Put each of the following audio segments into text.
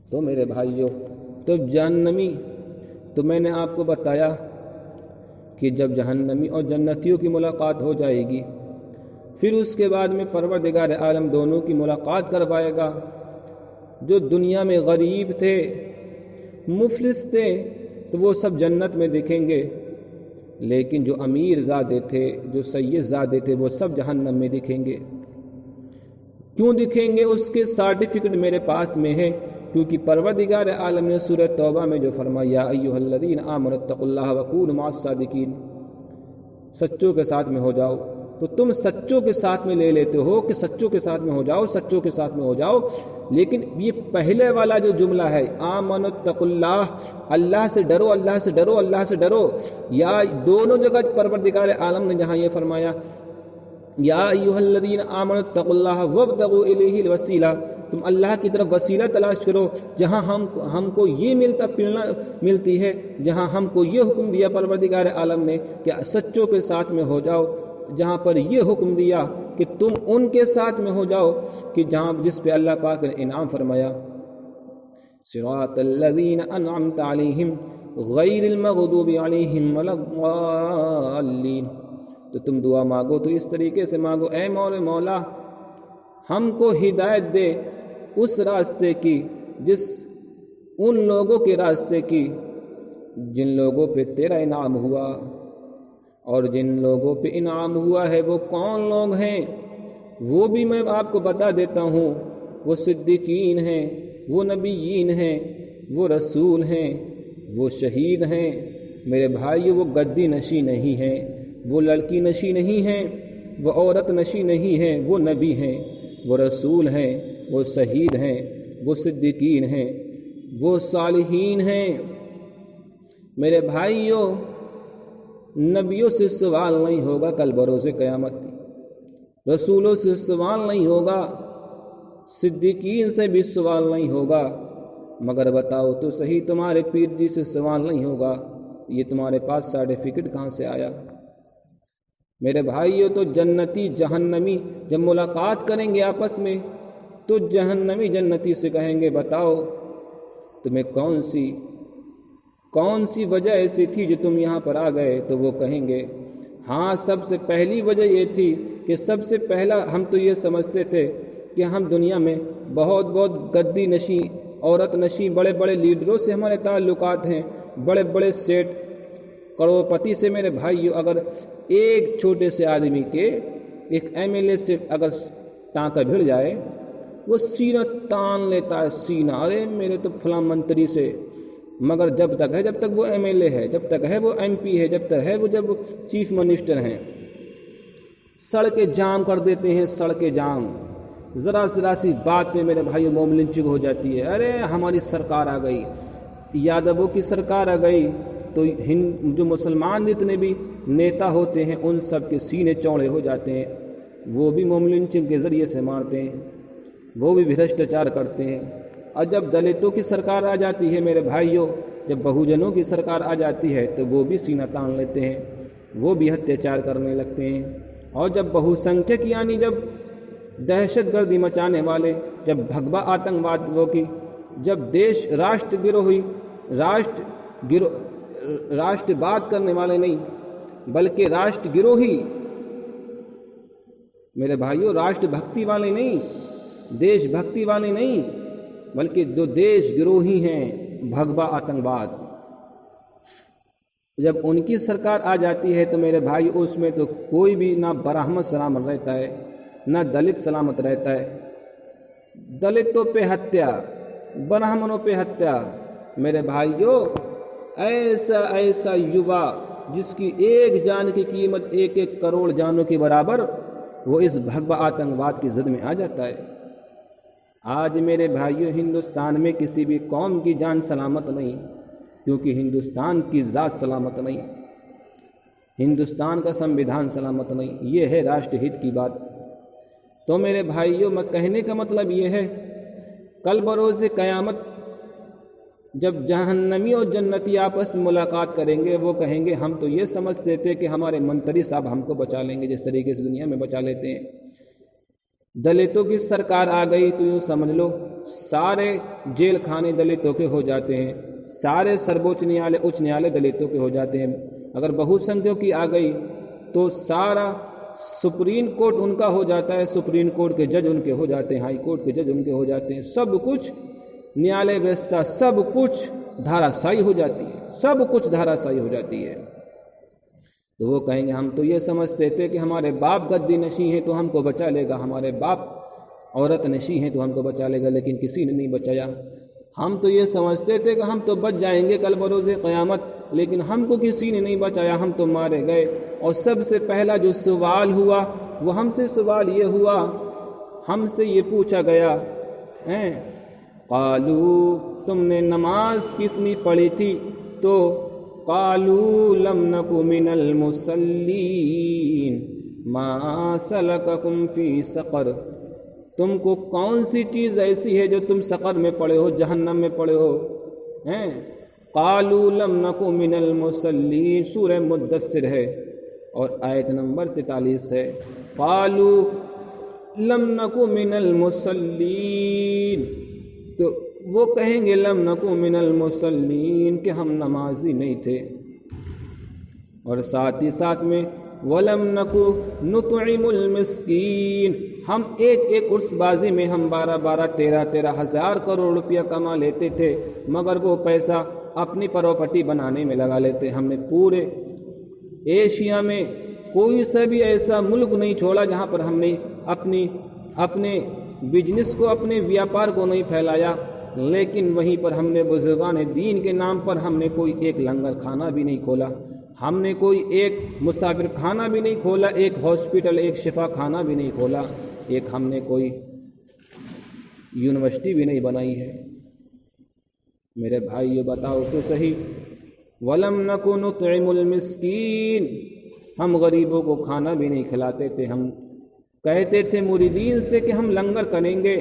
تو میرے بھائیوں، تو جہنمی، تو میں نے آپ کو بتایا کہ جب جہنمی اور جنتیوں کی ملاقات ہو جائے گی، پھر اس کے بعد میں پروردگار عالم دونوں کی ملاقات کروائے گا۔ جو دنیا میں غریب تھے، مفلس تھے، تو وہ سب جنت میں دکھیں گے، لیکن جو امیر زادے تھے، جو سید زادے تھے، وہ سب جہنم میں دکھیں گے۔ کیوں دکھیں گے؟ اس کے سرٹیفکیٹ میرے پاس میں ہے، کیونکہ پروردگار عالم نے سورہ توبہ میں جو فرمایا، یا ایھا الذین آمنوا اتقوا اللہ وکونوا مع الصادقین، سچوں کے ساتھ میں ہو جاؤ۔ تو تم سچوں کے ساتھ میں لے لیتے ہو کہ سچوں کے ساتھ میں ہو جاؤ، سچوں کے ساتھ میں ہو جاؤ، لیکن یہ پہلے والا جو جملہ ہے، آمنوا اتقوا اللہ، اللہ سے ڈرو، اللہ سے ڈرو، اللہ سے ڈرو، یا دونوں جگہ پروردگار عالم نے جہاں یہ فرمایا، یا ایھا الذین آمنوا اتقوا اللہ وابتغوا الیہ الوسیلہ، تم اللہ کی طرف وسیلہ تلاش کرو، جہاں ہم کو یہ ملتی ہے، جہاں ہم کو یہ حکم دیا پروردگار عالم نے کہ سچوں کے ساتھ میں ہو جاؤ، جہاں پر یہ حکم دیا کہ تم ان کے ساتھ میں ہو جاؤ کہ جس پہ اللہ پاک نے انعام فرمایا، صراط الذین انعمت علیہم غیر المغضوب علیہم ولا الضالین۔ تو تم دعا مانگو تو اس طریقے سے مانگو، اے مولا ہم کو ہدایت دے اس راستے کی، ان لوگوں کے راستے کی جن لوگوں پہ تیرا انعام ہوا، اور جن لوگوں پہ انعام ہوا ہے وہ کون لوگ ہیں، وہ بھی میں آپ کو بتا دیتا ہوں۔ وہ صدیقین ہیں، وہ نبیین ہیں، وہ رسول ہیں، وہ شہید ہیں۔ میرے بھائی، وہ گدی نشی نہیں ہیں، وہ لڑکی نشی نہیں ہیں، وہ عورت نشی نہیں ہیں، وہ نبی ہیں، وہ رسول ہیں، وہ شہید ہیں، وہ صدیقین ہیں، وہ صالحین ہیں۔ میرے بھائیوں، نبیوں سے سوال نہیں ہوگا کل بروز قیامت، رسولوں سے سوال نہیں ہوگا، صدیقین سے بھی سوال نہیں ہوگا، مگر بتاؤ تو صحیح تمہارے پیر جی سے سوال نہیں ہوگا، یہ تمہارے پاس سرٹیفکیٹ کہاں سے آیا؟ میرے بھائیوں، تو جنتی جہنمی جب ملاقات کریں گے آپس میں، تو جہنمی جنتی سے کہیں گے، بتاؤ تمہیں کون سی وجہ ایسی تھی جو تم یہاں پر آ گئے؟ تو وہ کہیں گے، ہاں سب سے پہلی وجہ یہ تھی کہ سب سے پہلا ہم تو یہ سمجھتے تھے کہ ہم دنیا میں بہت گدی نشی، عورت نشی، بڑے بڑے لیڈروں سے ہمارے تعلقات ہیں، بڑے بڑے سیٹ، کروڑ پتی سے۔ میرے بھائیو، اگر ایک چھوٹے سے آدمی کے، ایک MLA سے اگر ٹانکا بھڑ جائے، وہ سینہ تان لیتا ہے، سینہ، ارے میرے تو فلاں منتری سے، مگر جب تک وہ MLA ہے، جب تک ہے وہ MP ہے، جب تک ہے وہ جب چیف منسٹر ہیں، سڑکیں جام کر دیتے ہیں، سڑکیں جام، ذرا سی بات پہ میرے بھائیو موم لنچنگ ہو جاتی ہے، ارے ہماری سرکار آ گئی، یادووں کی سرکار آ گئی، تو جو مسلمان جتنے بھی نیتا ہوتے ہیں ان سب کے سینے چوڑے ہو جاتے ہیں، وہ بھی موم لنچنگ کے ذریعے سے مارتے ہیں، وہ بھی بھرشٹاچار کرتے ہیں۔ اور جب دلتوں کی سرکار آ جاتی ہے میرے بھائیوں، جب بہوجنوں کی سرکار آ جاتی ہے، تو وہ بھی سینہ تان لیتے ہیں، وہ بھی اتیاچار کرنے لگتے ہیں۔ اور جب بہو سنکھیک یعنی جب دہشت گردی مچانے والے، جب بھگوا آتنکوادیوں کی، جب راشٹر بات کرنے والے نہیں بلکہ راشٹر گروہی، میرے بھائیوں راشٹر بھکتی والے نہیں، دیش بھکتی والے نہیں، بلکہ جو دیش گروہی ہیں، بھگوا آتنکواد، جب ان کی سرکار آ جاتی ہے تو میرے بھائی اس میں تو کوئی بھی نہ برہمن سلامت رہتا ہے، نہ دلت سلامت رہتا ہے، دلتوں پہ ہتیا، برہمنوں پہ ہتیا۔ میرے بھائیوں، ایسا یوا جس کی ایک جان کی قیمت 1 کروڑ جانوں کے برابر، وہ اس بھگوا آتنکواد کی زد میں آ جاتا ہے۔ آج میرے بھائیوں، ہندوستان میں کسی بھی قوم کی جان سلامت نہیں، کیونکہ ہندوستان کی ذات سلامت نہیں، ہندوستان کا سنویدھان سلامت نہیں، یہ ہے راشٹر ہت کی بات۔ تو میرے بھائیوں، میں کہنے کا مطلب یہ ہے، کل بروز قیامت جب جہنمی اور جنتی آپس میں ملاقات کریں گے، وہ کہیں گے ہم تو یہ سمجھتے تھے کہ ہمارے منتری صاحب ہم کو بچا لیں گے، جس طریقے سے دنیا میں بچا لیتے ہیں۔ دلتوں کی سرکار آ گئی تو یوں سمجھ لو سارے جیل خانے دلتوں کے ہو جاتے ہیں، سارے سرووچ نیالے اچ نیالے دلتوں کے ہو جاتے ہیں، اگر بہو سنکھیوں کی آ گئی تو سارا سپریم کورٹ ان کا ہو جاتا ہے، سپریم کورٹ کے جج ان کے ہو جاتے ہیں، ہائی کورٹ کے جج ان کے ہو جاتے ہیں، سب کچھ نیالے ویوستھا سب کچھ دھاراسائی ہو جاتی ہے، سب کچھ دھاراسائی ہو جاتی ہے۔ تو وہ کہیں گے ہم تو یہ سمجھتے تھے کہ ہمارے باپ گدی نشیں ہیں تو ہم کو بچا لے گا، ہمارے باپ عورت نشیں ہیں تو ہم کو بچا لے گا، لیکن کسی نے نہیں بچایا۔ ہم تو یہ سمجھتے تھے کہ ہم تو بچ جائیں گے کل بروز قیامت، لیکن ہم کو کسی نے نہیں بچایا، ہم تو مارے گئے۔ اور سب سے پہلا جو سوال ہوا وہ ہم سے سوال یہ ہوا، ہم سے یہ پوچھا گیا قالو تم نے نماز کتنی پڑھی تھی؟ تو قالوا لم نک من المصلین ما سلککم فی سقر، تم کو کون سی چیز ایسی ہے جو تم سقر میں پڑے ہو، جہنم میں پڑے ہو؟ قالوا لم نک من المصلین، سورہ مدثر ہے اور آیت نمبر 43 ہے۔ قالوا لم نک من المصلین، تو وہ کہیں گے لم نکو من المصلین کہ ہم نمازی نہیں تھے، اور ساتھ ہی ساتھ میں ولم نکو نطعم المسکین، ہم ایک ایک عرس بازی میں ہم 12 13 ہزار کروڑ روپیہ کما لیتے تھے، مگر وہ پیسہ اپنی پراپرٹی بنانے میں لگا لیتے۔ ہم نے پورے ایشیا میں کوئی سا بھی ایسا ملک نہیں چھوڑا جہاں پر ہم نے اپنے بزنس کو، اپنے ویاپار کو نہیں پھیلایا، لیکن وہیں پر ہم نے بزرگان دین کے نام پر ہم نے کوئی ایک لنگر خانہ بھی نہیں کھولا، ہم نے کوئی ایک مسافر خانہ بھی نہیں کھولا، ایک ہاسپٹل، ایک شفا خانہ بھی نہیں کھولا، ایک ہم نے کوئی یونیورسٹی بھی نہیں بنائی ہے۔ میرے بھائی یہ بتاؤ تو صحیح، وَلَمْ نَكُ نُطْعِمُ الْمِسْكِينَ، ہم غریبوں کو کھانا بھی نہیں کھلاتے تھے، ہم کہتے تھے مریدین سے کہ ہم لنگر کریں گے،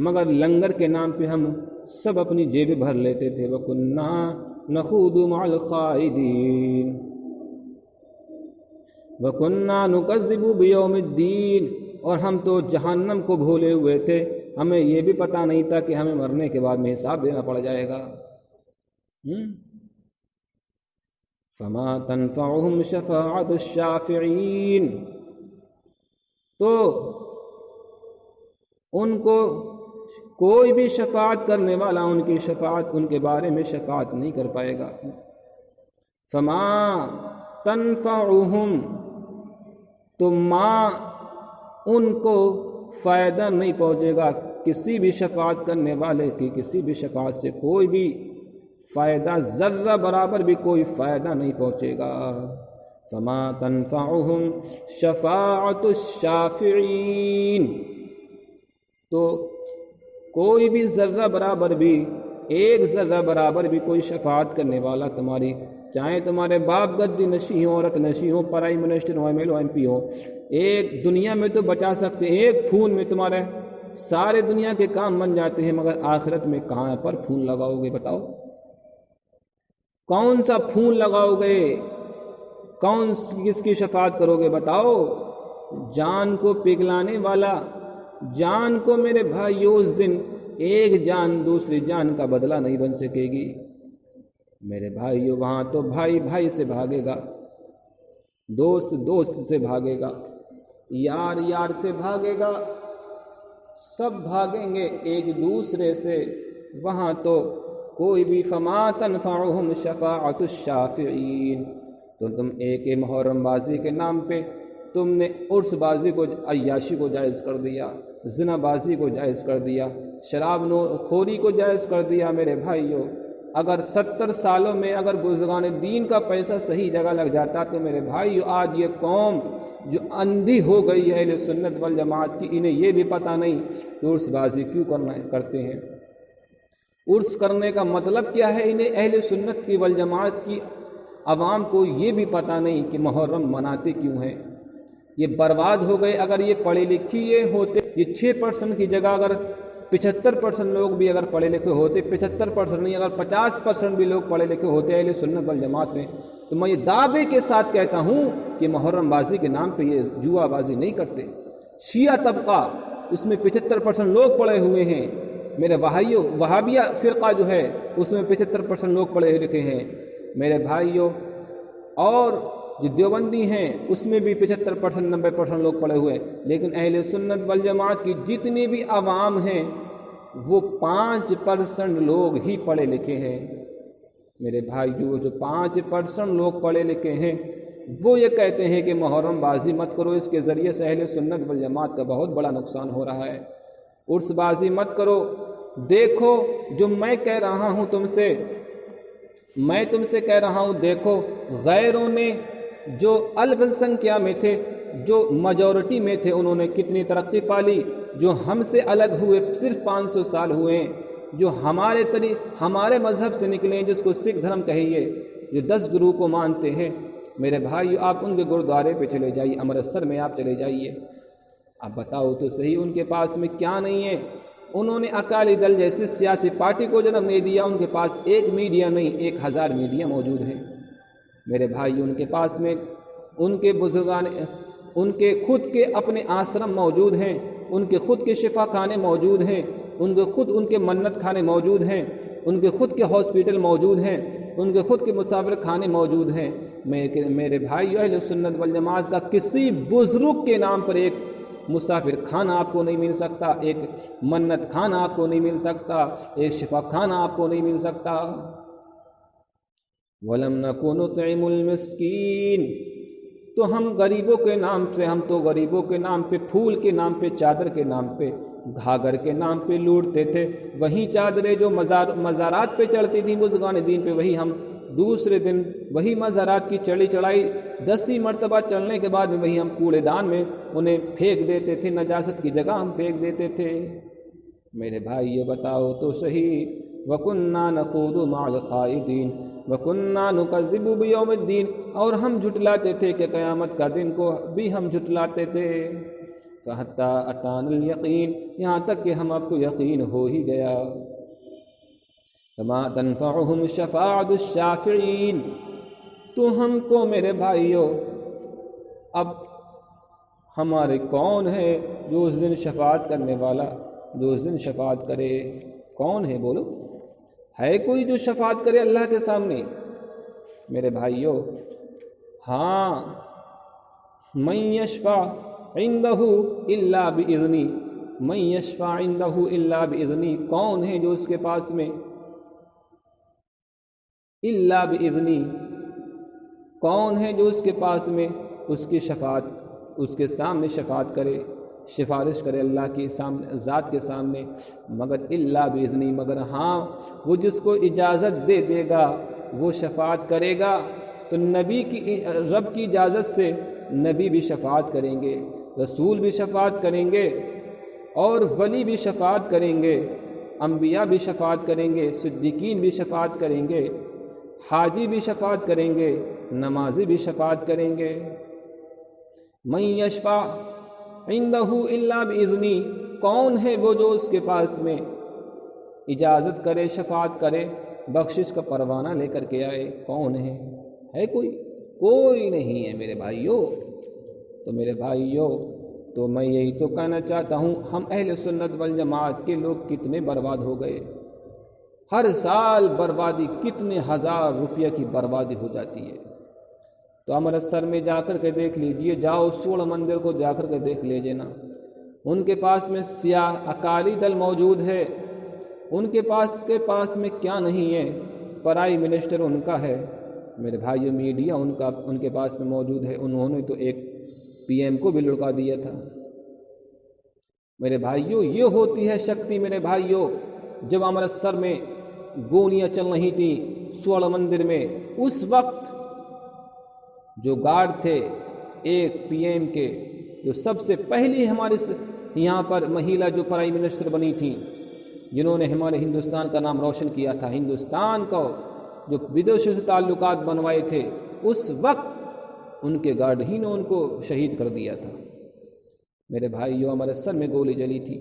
مگر لنگر کے نام پہ ہم سب اپنی جیبیں بھر لیتے تھے۔ وَكُنَّا نَخُوضُ مَعَ الْخَائِضِينَ وَكُنَّا نُكَذِّبُ بِيَوْمِ الدِّينِ، اور ہم تو جہنم کو بھولے ہوئے تھے، ہمیں یہ بھی پتہ نہیں تھا کہ ہمیں مرنے کے بعد میں حساب دینا پڑ جائے گا۔ فَمَا تَنْفَعُهُمْ شَفَاعَةُ الشَّافِعِينَ، تو ان کو کوئی بھی شفاعت کرنے والا ان کی شفاعت، ان کے بارے میں شفاعت نہیں کر پائے گا۔ فما تنفعهم، تو ماں ان کو فائدہ نہیں پہنچے گا، کسی بھی شفاعت کرنے والے کی کسی بھی شفاعت سے کوئی بھی فائدہ، ذرہ برابر بھی کوئی فائدہ نہیں پہنچے گا۔ فما تنفعهم شفاعت الشافعین، تو کوئی بھی ذرہ برابر بھی، ایک ذرہ برابر بھی کوئی شفاعت کرنے والا تمہاری، چاہے تمہارے باپ گدی نشی ہو، عورت نشی ہو، پرائم منسٹر ہو، M L A, M P ہو، ایک دنیا میں تو بچا سکتے ہیں، ایک پھون میں تمہارے سارے دنیا کے کام بن جاتے ہیں، مگر آخرت میں کہاں پر پھون لگاؤ گے بتاؤ؟ کون سا پھون لگاؤ گے؟ کس کی شفاعت کرو گے بتاؤ؟ جان کو پگلانے والا، جان کو میرے بھائیو اس دن ایک جان دوسری جان کا بدلہ نہیں بن سکے گی میرے بھائیو، وہاں تو بھائی بھائی سے بھاگے گا، دوست دوست سے بھاگے گا، یار یار سے بھاگے گا، سب بھاگیں گے ایک دوسرے سے، وہاں تو کوئی بھی فما تنفعهم شفاعت الشافعین۔ تو تم ایک محرم بازی کے نام پہ تم نے عرس بازی کو، عیاشی کو جائز کر دیا، زنا بازی کو جائز کر دیا، شراب خوری کو جائز کر دیا۔ میرے بھائیوں، اگر 70 سالوں میں اگر بزرگان دین کا پیسہ صحیح جگہ لگ جاتا تو میرے بھائیوں آج یہ قوم جو اندھی ہو گئی ہے اہل سنت والجماعت کی، انہیں یہ بھی پتہ نہیں کہ عرس بازی کیوں کرتے ہیں، عرس کرنے کا مطلب کیا ہے۔ انہیں اہل سنت کی والجماعت کی عوام کو یہ بھی پتہ نہیں کہ محرم مناتے کیوں ہیں۔ یہ برباد ہو گئے۔ اگر یہ پڑھے لکھے ہوتے، یہ 6% کی جگہ اگر 75% لوگ بھی اگر پڑھے لکھے ہوتے، 75% نہیں اگر 50% بھی لوگ پڑھے لکھے ہوتے اہل سنت والجماعت میں، تو میں یہ دعوے کے ساتھ کہتا ہوں کہ محرم بازی کے نام پہ یہ جوا بازی نہیں کرتے۔ شیعہ طبقہ اس میں 75% لوگ پڑے ہوئے ہیں، میرے بھائیوں وہابیہ فرقہ جو ہے اس میں 75% لوگ پڑھے لکھے ہیں میرے بھائیوں، اور جو دیوبندی ہیں اس میں بھی 75% 90% لوگ پڑھے ہوئے ہیں، لیکن اہل سنت والجماعت کی جتنی بھی عوام ہیں وہ 5% لوگ ہی پڑھے لکھے ہیں میرے بھائیوں۔ جو 5% لوگ پڑھے لکھے ہیں وہ یہ کہتے ہیں کہ محرم بازی مت کرو، اس کے ذریعے سے اہل سنت والجماعت کا بہت بڑا نقصان ہو رہا ہے، عرس بازی مت کرو۔ دیکھو جو میں کہہ رہا ہوں تم سے کہہ رہا ہوں، دیکھو غیروں نے جو الپسنکھیا میں تھے، جو میجورٹی میں تھے، انہوں نے کتنی ترقی پالی، جو ہم سے الگ ہوئے صرف 500 سال ہوئے ہیں، جو ہمارے مذہب سے نکلے ہیں، جس کو سکھ دھرم کہیے، جو 10 گرو کو مانتے ہیں میرے بھائیو، آپ ان کے گرودوارے پہ چلے جائیے، امرتسر میں آپ چلے جائیے، آپ بتاؤ تو صحیح ان کے پاس میں کیا نہیں ہے۔ انہوں نے اکالی دل جیسی سیاسی پارٹی کو جنم نہیں دیا، ان کے پاس ایک میڈیا نہیں 1000 میڈیا موجود ہیں میرے بھائی، ان کے پاس میں ان کے بزرگان، ان کے خود کے اپنے آشرم موجود ہیں، ان کے خود کے شفا خانے موجود ہیں، ان کے منت خانے موجود ہیں، ان کے خود کے ہاسپٹل موجود ہیں، ان کے خود کے مسافر خانے موجود ہیں۔ میرے بھائی اہل سنت والجماعت کا کسی بزرگ کے نام پر ایک مسافر خانہ آپ کو نہیں مل سکتا، ایک منت خانہ آپ کو نہیں مل سکتا، ایک شفا خانہ آپ کو نہیں مل سکتا۔ وَلَمْ نَكُ نُطْعِمُ الْمِسْكِينَ، تو ہم غریبوں کے نام سے، ہم تو غریبوں کے نام پہ، پھول کے نام پہ، چادر کے نام پہ، گھاگھر کے نام پہ لوٹتے تھے۔ وہی چادریں جو مزارات پہ چڑھتی تھیں بزرگان دین پہ، وہی ہم دوسرے دن وہی مزارات کی چڑھائی 10 مرتبہ چڑھنے کے بعد میں وہی ہم کوڑے دان میں انہیں پھینک دیتے تھے، نجاست کی جگہ ہم پھینک دیتے تھے۔ میرے بھائی یہ بتاؤ تو صحیح، وَكُنَّا نَخُوضُ مَعَ الْخَائِضِينَ وَكُنَّا نُكَذِّبُ بِيَوْمِ الدِّينِ، اور ہم جھٹلاتے تھے کہ قیامت کا دن کو بھی ہم جھٹلاتے تھے۔ فَحَتَّى أَتَانَا الْيَقِينُ، یہاں تک کہ ہم آپ کو یقین ہو ہی گیا۔ فَمَا تَنْفَعُهُمْ شَفَاعَةُ الشَّافِعِينَ، تو ہم کو میرے بھائیوں اب ہمارے کون ہے جو اس دن شفاعت کرنے والا، جو اس دن شفاعت کرے؟ کون ہے بولو؟ ہے کوئی جو شفاعت کرے اللہ کے سامنے؟ میرے بھائیوں ہاں، مَن یشفع عندہ الا باذنی، من یشفع عندہ الا باذنی، کون ہے جو اس کے پاس میں الا باذنی، کون ہے جو اس کے پاس میں اس کی شفاعت، اس کے سامنے شفاعت کرے، سفارش کرے اللہ کی سامنے، ذات کے سامنے، مگر الا باذنی، مگر ہاں وہ جس کو اجازت دے دے گا وہ شفاعت کرے گا۔ تو نبی کی، رب کی اجازت سے نبی بھی شفاعت کریں گے، رسول بھی شفاعت کریں گے، اور ولی بھی شفاعت کریں گے، انبیاء بھی شفاعت کریں گے، صدیقین بھی شفاعت کریں گے، حاجی بھی شفاعت کریں گے، نمازی بھی شفاعت کریں گے۔ من یشفع عندہ الا باذنی، کون ہے وہ جو اس کے پاس میں اجازت کرے، شفاعت کرے، بخشش کا پروانہ لے کر کے آئے؟ کون ہے کوئی؟ کوئی نہیں ہے میرے بھائیوں۔ تو میرے بھائیوں، تو میں یہی تو کہنا چاہتا ہوں، ہم اہل سنت والجماعت کے لوگ کتنے برباد ہو گئے، ہر سال بربادی، کتنے 1000 روپیہ کی بربادی ہو جاتی ہے۔ تو امرتسر میں جا کر کے دیکھ لیجئے، جاؤ سورج مندر کو جا کر کے دیکھ لیجئے نا، ان کے پاس میں سیاہ اکالی دل موجود ہے، ان کے پاس میں کیا نہیں ہے، پرائم منسٹر ان کا ہے میرے بھائیو، میڈیا ان کے پاس میں موجود ہے، انہوں نے تو ایک پی ایم کو بھی لڑکا دیا تھا میرے بھائیو۔ یہ ہوتی ہے شکتی میرے بھائیو۔ جب امرتسر میں گولیاں چل رہی تھیں سورج مندر میں، اس وقت جو گارڈ تھے ایک پی ایم کے، جو سب سے پہلی ہمارے یہاں پر مہیلا جو پرائم منسٹر بنی تھیں، جنہوں نے ہمارے ہندوستان کا نام روشن کیا تھا، ہندوستان کو جو بدوشوں سے تعلقات بنوائے تھے، اس وقت ان کے گارڈ ہی نے ان کو شہید کر دیا تھا میرے بھائیو۔ ہمارے سر میں گولی چلی تھی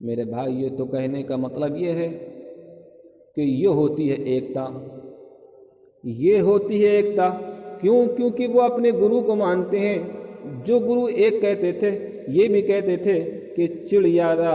میرے بھائیو۔ تو کہنے کا مطلب یہ ہے کہ یہ ہوتی ہے ایکتا، یہ ہوتی ہے ایکتا۔ کیونکہ وہ اپنے گرو کو مانتے ہیں، جو گرو ایک کہتے تھے، یہ بھی کہتے تھے کہ چڑیارا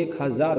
1000